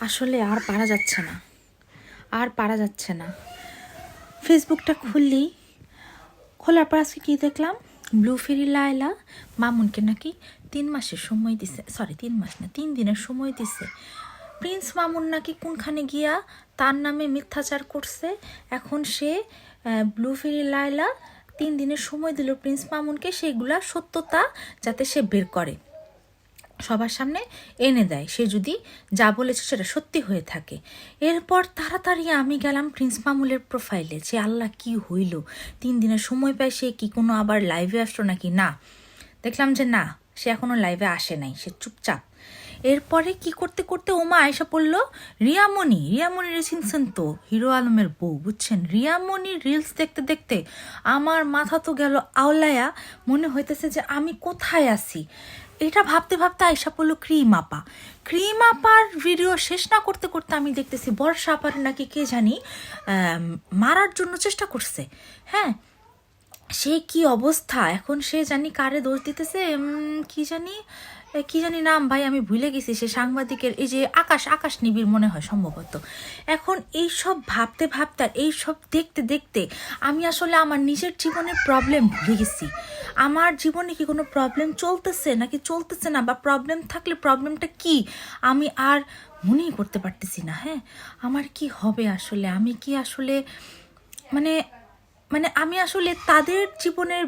আসলে আর পারা যাচ্ছে না, আর পারা যাচ্ছে না। ফেসবুকটা খোলার পর আজকে কী দেখলাম, ব্লু ফেরি লায়লা মামুনকে নাকি 3 মাসের সময় দিছে, সরি 3 মাস না 3 দিনের সময় দিছে। প্রিন্স মামুন নাকি কোনখানে গিয়া তার নামে মিথ্যাচার করছে। এখন সে ব্লু ফেরি লায়লা 3 দিনের সময় দিল প্রিন্স মামুনকে, সেগুলা সত্যতা যাতে সে বের করে, সবার সামনে এনে দেয়, সে যদি যা বলেছে সেটা সত্যি হয়ে থাকে। এরপর তাড়াতাড়ি আমি গেলাম প্রিন্স মামুনের প্রোফাইলে, যে আল্লাহ কি হইল, 3 দিনের সময় পায়, সে কি কোনো আবার লাইভে আসলো নাকি? না, দেখলাম যে না, সে এখনও লাইভে আসে নাই, সে চুপচাপ। এরপরে কি করতে করতে ওমা আয়সা পড়লো রিয়ামণির চিনছেন তো, হিরো আলমের বউ, বুঝছেন? রিয়ামণির রিলস দেখতে দেখতে আমার মাথা তো গেল আওলায়া, মনে হইতেছে যে আমি কোথায় আছি। এটা ভাবতে ভাবতে আয়সা পড়লো ক্রিম আপার ভিডিও শেষ না করতে করতে আমি দেখতেছি বর্ষা আপার নাকি কে জানি মারার জন্য চেষ্টা করছে। হ্যাঁ, সে কি অবস্থা এখন, সে জানি কারে দোষ দিতেছে, কি জানি নাম ভাই আমি ভুলে গেছি, সে সাংবাদিকের, এই যে আকাশ নিবিড় মনে হয় সম্ভবত। এখন এইসব ভাবতে ভাবতে আর এইসব দেখতে দেখতে আমি আসলে আমার নিজের জীবনের প্রবলেম ভুলে গেছি। আমার জীবনে কি কোনো প্রবলেম চলতেছে নাকি চলতেছে না, বা প্রবলেম থাকলে প্রবলেমটা কি আমি আর মনেই করতে পারতেছি না। হ্যাঁ, আমার কি হবে আসলে, আমি কি আসলে মানে আমি আসলে তাদের জীবনের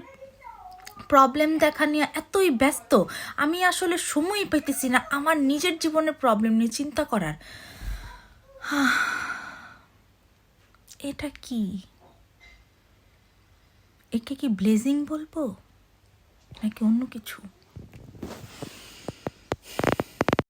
প্রবলেম দেখা নিয়ে এতই ব্যস্ত, আমি আসলে সময়ই পাইতেছি না আমার নিজের জীবনের প্রবলেম নিয়ে চিন্তা করার। এটা কি, একে কি ব্লেজিং বলবো নাকি অন্য কিছু?